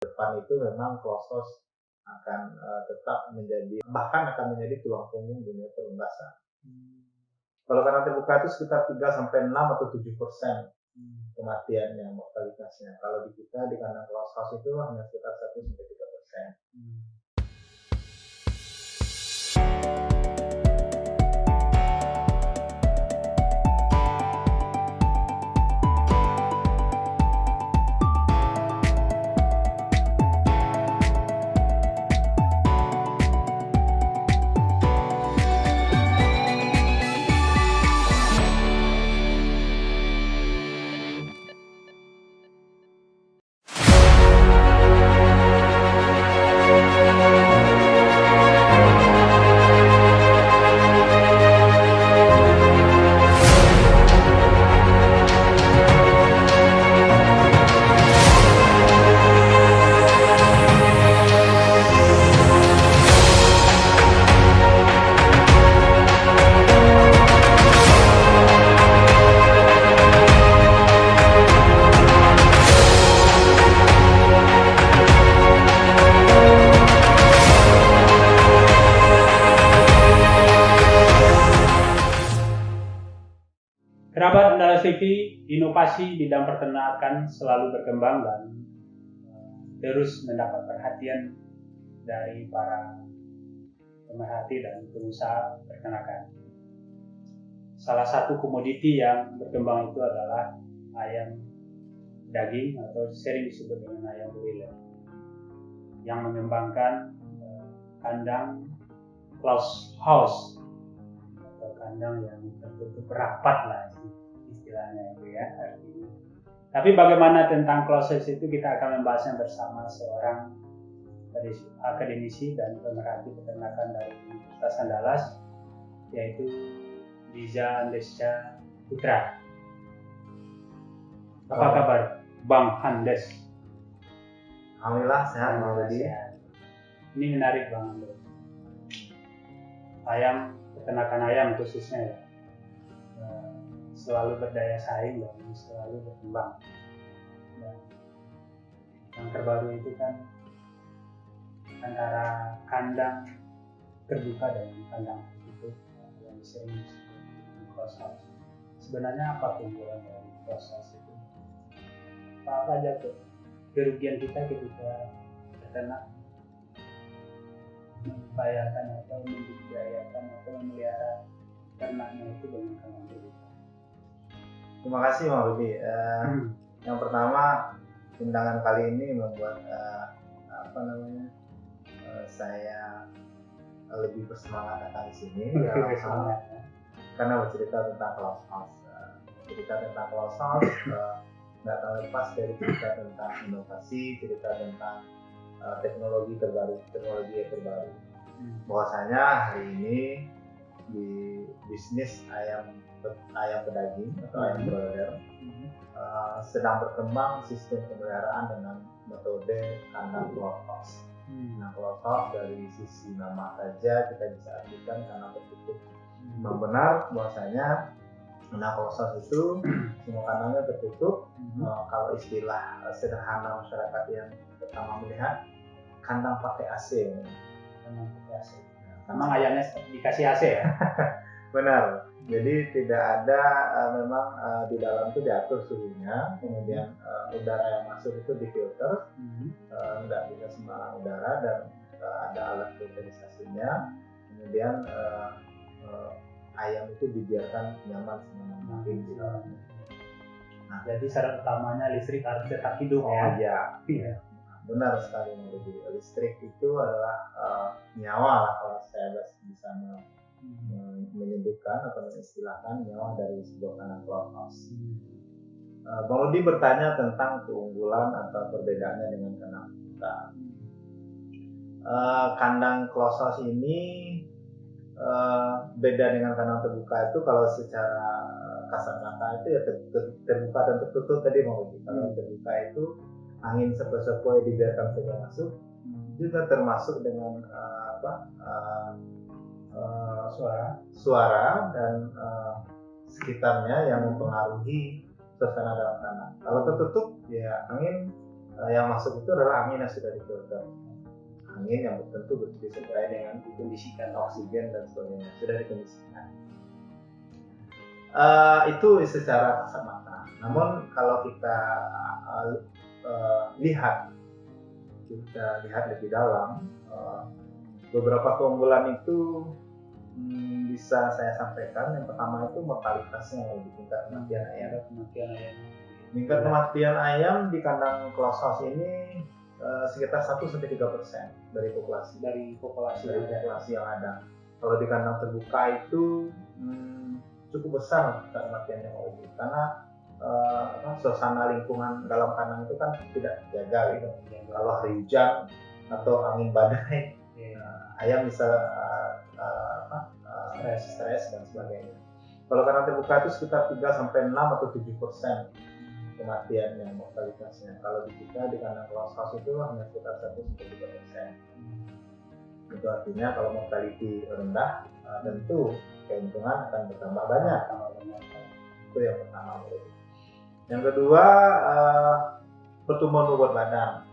depan itu memang closed house akan tetap menjadi, bahkan akan menjadi tulang punggung dunia perunggasan. Kalau kandang terbuka itu sekitar 3-6 atau 7% kematiannya, mortalitasnya. Kalau di kita di kandang closed house itu hanya sekitar 1-3%. Kerabat Andalas TV, inovasi bidang peternakan selalu berkembang dan terus mendapat perhatian dari para pemerhati dan pengusaha peternakan. Salah satu komoditi yang berkembang itu adalah ayam daging atau sering disebut dengan ayam broiler, yang mengembangkan kandang closed house atau kandang yang tertutup rapat lah istilahnya itu ya artinya. Tapi bagaimana tentang closed house itu kita akan membahasnya bersama seorang akademisi dan pemerhati peternakan dari Universitas Andalas, yaitu Diza Andesya Putra. Apa kabar Bang Andes? Alhamdulillah sehat, Sehat. Ini menarik Bang Andes. Ayam, peternakan ayam khususnya ya, selalu berdaya saing dan selalu berkembang. Dan yang terbaru itu kan antara kandang terbuka dan kandang tertutup yang sering disebut closed house. Sebenarnya apa keunggulan dari closed house itu? Apa aja tuh kerugian kita ketika peternak membayarkan atau membudidayakan atau memelihara ternaknya itu dengan kandang terbuka? Terima kasih Bang Rudi. Yang pertama, undangan kali ini membuat saya lebih bersemangat datang di sini karena bercerita tentang closed house. Cerita tentang closed house nggak terlepas dari cerita tentang inovasi, cerita tentang teknologi terbaru. Bahwasanya hari ini di bisnis ayam pedaging atau ayam broiler sedang berkembang sistem pemeliharaan dengan metode kandang closed house. Nah, closed house dari sisi nama saja kita bisa artikan kandang tertutup. Memang benar bahwasanya closed house itu semua kandangnya tertutup. Kalau istilah sederhana masyarakat yang pertama melihat, kandang pakai AC. Memang ayamnya dikasih AC ya? Benar. Jadi tidak ada memang di dalam itu diatur suhunya, kemudian udara yang masuk itu difilter, tidak bisa sembarang udara dan ada alat filterisasinya. Kemudian ayam itu dibiarkan nyaman senyaman mungkin di dalamnya. Nah, jadi syarat utamanya listrik harus tetap hidup ya? Iya. Benar sekali menurut. Listrik itu adalah nyawa lah kalau saya bisa menyebutkan atau mengistilahkan nyawa dari sebuah kandang closed house. Bang Rudi bertanya tentang keunggulan atau perbedaannya dengan kandang terbuka. Kandang closed house ini beda dengan kandang terbuka itu kalau secara kasar mata itu ya terbuka dan tertutup tadi Bang Rudi. Kalau terbuka itu angin sepoi-sepoi dibiarkan saja masuk, juga termasuk dengan suara dan sekitarnya yang mempengaruhi suasana dalam tanah. Kalau tertutup ya angin Yang masuk itu adalah angin yang sudah difilter. Angin yang tentu disertai dengan dikondisikan oksigen dan sebagainya, sudah dikondisikan. Itu secara kasat mata. Namun kalau kita lihat lebih dalam, beberapa keunggulan itu bisa saya sampaikan. Yang pertama itu mortalitasnya, lebih tingkat kematian ayam. Tingkat kematian ayam di kandang closed house ini sekitar 1-3% dari populasi yang ada. Kalau di kandang terbuka itu cukup besar tingkat kematiannya, karena suasana lingkungan dalam kandang itu kan tidak terjaga gitu. Kalau hari hujan atau angin badai, ayam bisa stres dan sebagainya. Kalau kandang terbuka itu sekitar 3-6 atau 7% kematiannya, mortalitasnya. Kalau di kita di kandang closed house itu hanya sekitar 1-3%. Itu artinya kalau mortality rendah, tentu keuntungan akan bertambah banyak. Itu yang pertama. Yang kedua, pertumbuhan bobot badan.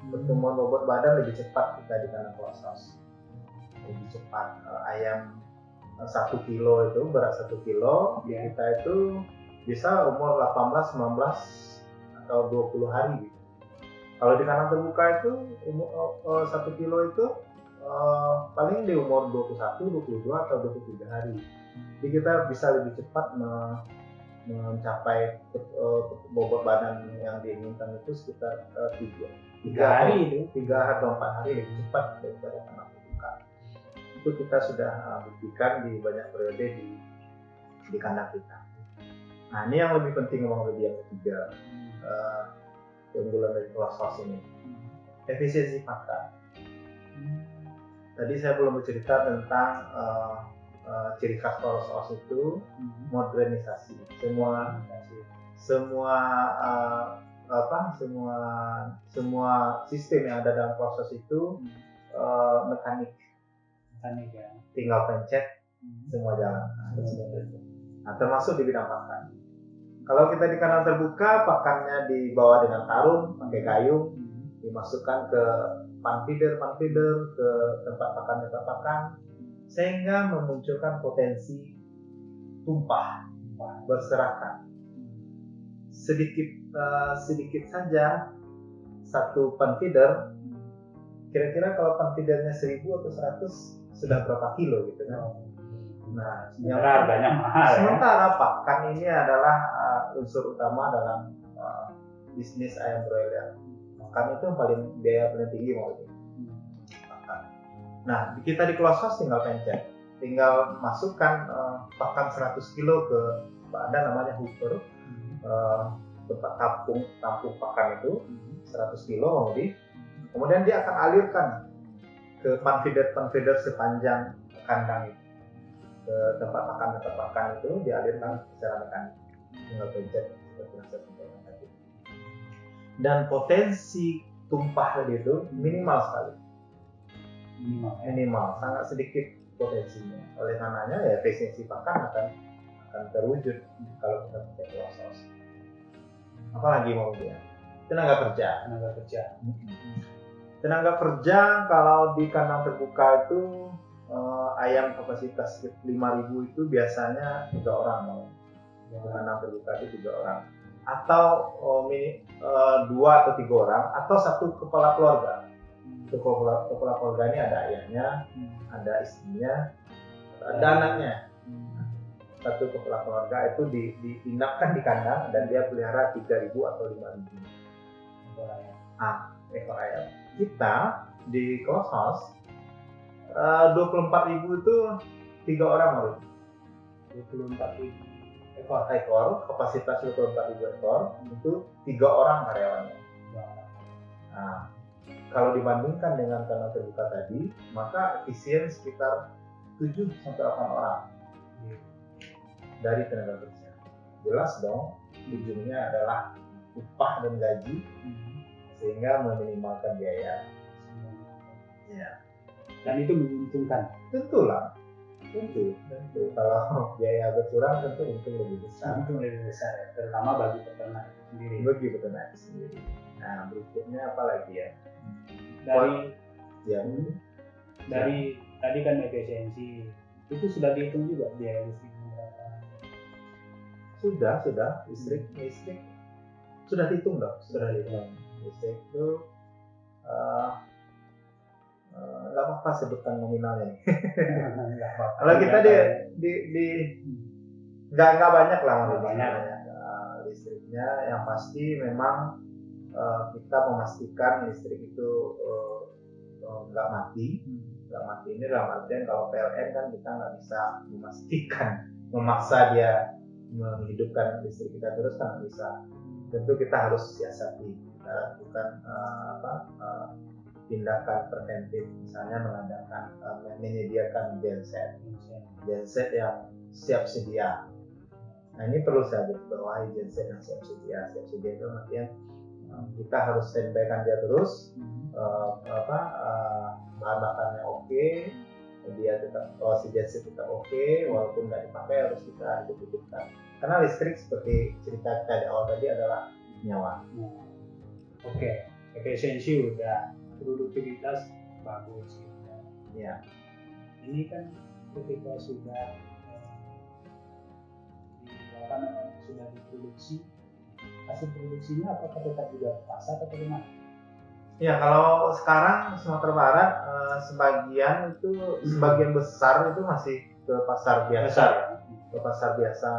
Pertumbuhan bobot badan lebih cepat kita di kandang closed house. Lebih cepat. Ayam 1 kilo itu, berat 1 kilo, kita itu bisa umur 18, 19 atau 20 hari gitu. Kalau di kandang terbuka itu umur 1 kilo itu paling di umur 21, 22 atau 23 hari. Jadi kita bisa lebih cepat mencapai bobot badan yang diinginkan itu sekitar 3 atau 4 hari lebih cepat daripada kandang terbuka. Itu kita sudah buktikan di banyak periode di kandang kita. Nah, ini yang lebih penting, memang lebih yang ketiga, keunggulan dari closed house ini, efisiensi pakan. Tadi saya belum bercerita tentang ciri khas closed house itu modernisasi. Semua sistem yang ada dalam proses itu mekanik ya. Tinggal pencet semua jalan. Nah, termasuk di bidang pakan. Kalau kita di kandang terbuka, pakannya dibawa dengan karung, pakai gayung, dimasukkan ke pan feeder ke tempat pakan, sehingga memunculkan potensi tumpah, berserakan. Sedikit saja satu pan feeder, kira-kira kalau pan feedernya 1000 atau 100 sudah berapa kilo gitu kan? Nah, sementara harganya mahal. Sementara pakan ini adalah unsur utama dalam bisnis ayam broiler. Pakan itu biaya paling tinggi pakan. Nah, kita di closed house tinggal pencet, tinggal masukkan pakan 100 kilo ke ada namanya hooper, tempat tampung pakan itu 100 kilo kemudian dia akan alirkan ke pan feeder sepanjang kandang itu, ke tempat pakan itu dialirkan secara mekanik, tinggal pencet seperti yang saya sampaikan tadi. Dan potensi tumpah tadi itu minimal sekali, minimal, sangat sedikit potensinya. Oleh karenanya ya efisiensi pakan akan terwujud kalau kita pakai closed house. Apalagi mau dia tenaga kerja kalau di kandang terbuka itu ayam kapasitas 5.000 itu biasanya 3 orang. Di kandang terbuka itu 3 orang, atau 2 atau 3 orang, atau 1 kepala keluarga. Kepala keluarga ini ada ayahnya, ada istrinya, ada anaknya. 1 kepala keluarga itu diinapkan di kandang dan dia pelihara 3.000 atau 5.000 ekor ayam. Kita di closed house 24.000 itu 3 orang 24.000 ekor, kapasitas 24.000 ekor itu 3 orang karyawannya. Nah, kalau dibandingkan dengan kandang terbuka tadi, maka efisien sekitar 7-8 orang dari tenaga kerja. Jelas dong, ujungnya adalah upah dan gaji, sehingga meminimalkan biaya. Ya. Dan itu menguntungkan. Tentu. Kalau biaya berkurang, tentu untung lebih besar. Ya, terutama bagi peternak sendiri. Nah, berikutnya apa lagi ya? Dari Ya, dari tadi kan efisiensi itu sudah dihitung juga biaya listriknya berapa? sudah listrik sudah dihitung dong, sudah dihitung. Listrik itu nggak apa-apa sebutkan nominalnya nih. Kalau kita di nggak banyak lah, Nggak banyak. Listriknya yang pasti memang kita memastikan listrik itu nggak mati. Nggak mati ini dalam artian kalau PLN kan kita nggak bisa memastikan, memaksa dia menghidupkan listrik kita terus kan nggak bisa. Tentu kita harus siasati, kita lakukan tindakan preventif, misalnya mengadakan menyediakan genset yang siap sedia. Nah ini perlu saya bawahi, genset yang siap sedia. Siap sedia itu artinya kita harus standby-kan dia terus, bahan bakarnya oke, dia tetap si genset tetap oke, walaupun nggak dipakai harus kita hidupkan. Karena listrik seperti cerita kita di awal tadi adalah nyawa. Oke, efisiensi udah, produktivitas bagus gitu ya. Ya. Ini kan ketika sudah sudah diproduksi, hasil produksinya apakah tetap juga ke pasar atau gimana? Ya, kalau sekarang Sumatera Barat sebagian besar itu masih ke pasar biasa. Ke pasar biasa,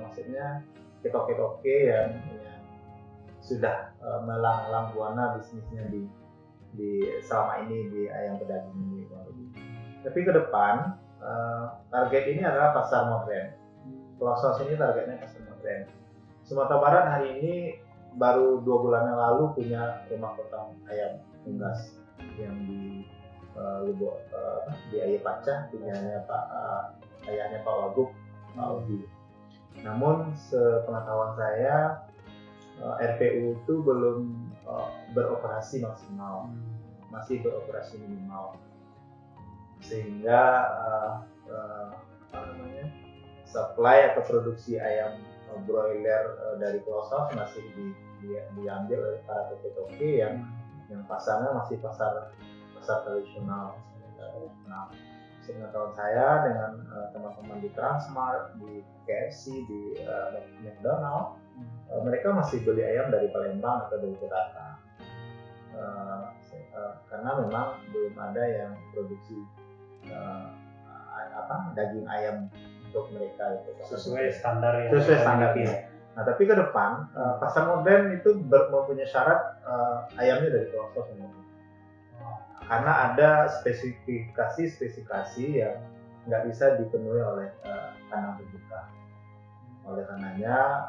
maksudnya ketoke yang sudah melanglang buana bisnisnya di selama ini di ayam pedaging ini. Tapi ke depan target ini adalah pasar modern. Klosos ini targetnya pasar modern. Sumatera Barat hari ini baru 2 bulan yang lalu punya rumah potong ayam unggas yang di Lubuk, di Ayah Pacah, punyanya ayahnya Pak Wagub, Pak Audi. Namun sepengetahuan saya RPU itu belum beroperasi maksimal, masih beroperasi minimal, sehingga supply atau produksi ayam broiler dari Klosos masih diambil oleh para toke-toke yang pasarnya masih pasar tradisional. Sepengetahuan saya dengan teman-teman di Transmart, di KFC, di McDonald, mereka masih beli ayam dari Palembang atau dari Jakarta, karena memang belum ada yang produksi daging ayam untuk mereka itu sesuai standar yang sesuai standarnya. Nah, tapi ke depan pasar modern itu mempunyai syarat ayamnya dari Klosos karena ada spesifikasi yang nggak bisa dipenuhi oleh kandang terbuka. Oleh karenanya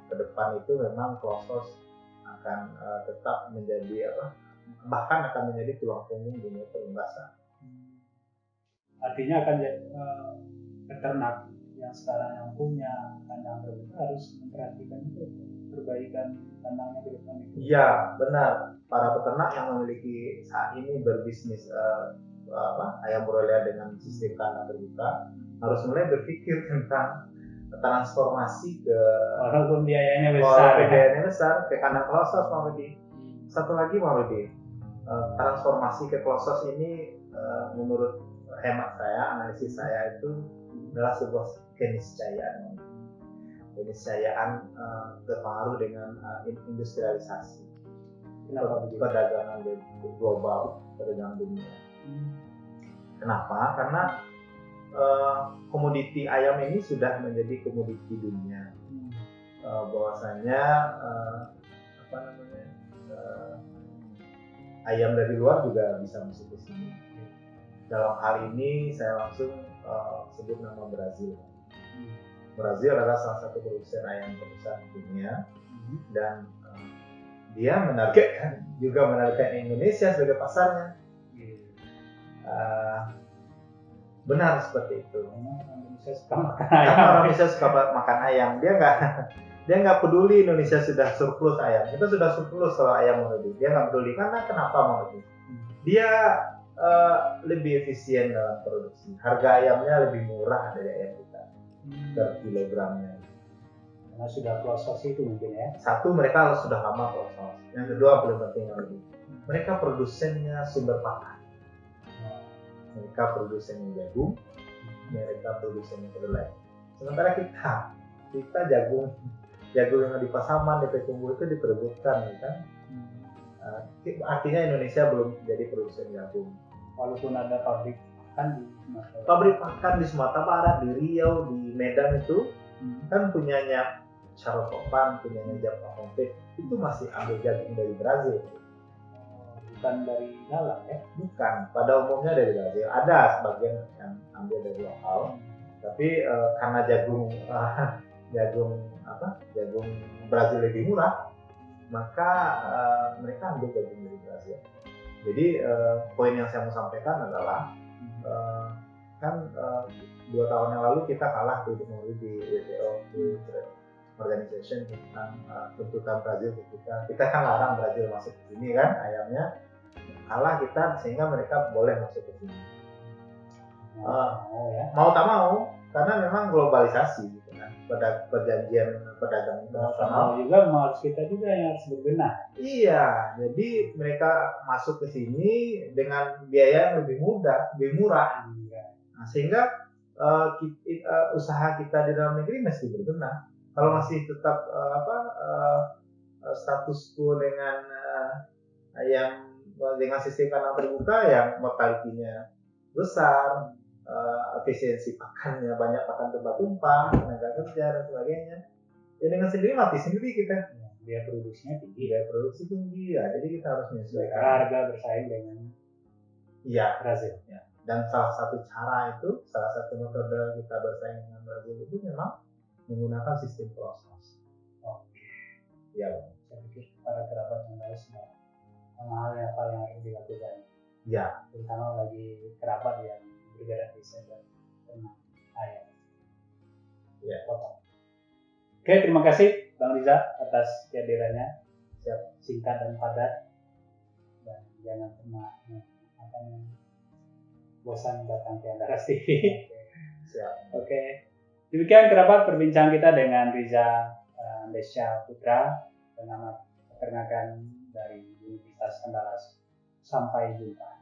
ke depan itu memang Klosos akan tetap menjadi bahkan akan menjadi tulang punggung dunia perunggasan. Artinya akan peternak yang sekarang yang punya kandang terbuka harus memperhatikan itu, perbaikan kandangnya ke depan itu. Iya, benar. Para peternak yang memiliki saat ini berbisnis ayam broiler dengan sistem kandang terbuka harus mulai berpikir tentang transformasi ke walaupun biayanya besar ke kandang Klosos. Satu lagi transformasi ke Klosos ini menurut hemat saya, analisis saya itu adalah sebuah keniscayaan terpengaruh dengan industrialisasi, perdagangan global, perdagangan dunia. Kenapa? Karena komoditi ayam ini sudah menjadi komoditi dunia. Bahwasanya ayam dari luar juga bisa masuk ke sini. Dalam hal ini saya langsung sebut nama Brazil. Brazil adalah salah satu produsen ayam terbesar di dunia, dan dia menargetkan Indonesia sebagai pasarnya. Benar seperti itu. Karena Indonesia suka makan ayam. Dia nggak peduli Indonesia sudah surplus ayam. Kita sudah surplus kalau ayam mau lebih. Dia nggak peduli karena kenapa mau lebih? Dia lebih efisien dalam produksi. Harga ayamnya lebih murah dari ayam kita per kilogramnya. Karena sudah close source itu mungkin ya. Satu, mereka sudah lama close source. Yang kedua, paling penting lagi, mereka produsennya sumber pakan. Mereka produsennya jagung, mereka produsennya kedelai. Sementara kita jagung yang di Pasaman, di Payakumbuh itu diperebutkan, kan? Artinya Indonesia belum jadi produsen jagung. Walaupun ada pabrik pakan di Sumatera. Pabrik pakan di Sumatera Barat, di Riau, di Medan itu kan punyanya Charles Opan, punyanya Japa Kompet, itu masih ambil jagung dari Brazil. Bukan dari dalam ya? Bukan, pada umumnya dari Brazil. Ada sebagian yang ambil dari lokal, tapi karena jagung Brazil lebih murah, maka mereka ambil jagung dari Brazil. Jadi poin yang saya mau sampaikan adalah kan 2 tahun yang lalu kita kalah di WTO, di Organization tentang tuntutan Brazil ke kita kan larang Brazil masuk ke sini kan, ayamnya kalah kita sehingga mereka boleh masuk ke sini. Mau tak mau, karena memang globalisasi gitu kan, pada perjanjian perdagangan internasional juga harus kita juga yang harus berbenah. Iya, jadi mereka masuk ke sini dengan biaya yang lebih murah. Nah, sehingga usaha kita di dalam negeri mesti berbenah. Kalau masih tetap status quo dengan sistem kandang terbuka yang mortality-nya besar, efisiensi pakannya banyak, pakan tumpah-tumpah, tenaga kerja dan sebagainya. Ya dengan sendiri mati sendiri kita. Biaya produksinya tinggi. Ya, jadi kita harus menyesuaikan. Harga bersaing dengan Brazil. Ya. Dan salah satu metode kita bersaing dengan Brazil itu memang menggunakan sistem proses. Oke. Ya, saya pikir para kerabat yang harus hal apa yang harus dilakukan. Ya, terutama bagi kerabat yang bergerak di sektor ternak ayam. Ya. Oke, terima kasih Bang Riza atas kehadirannya. Singkat dan padat, dan jangan pernah bosan datang ke Andaras TV. Siap. Oke. Demikian kerabat perbincangan kita dengan Riza Desya Putra, pengamat peternakan dari Universitas Andalas. Sampai jumpa.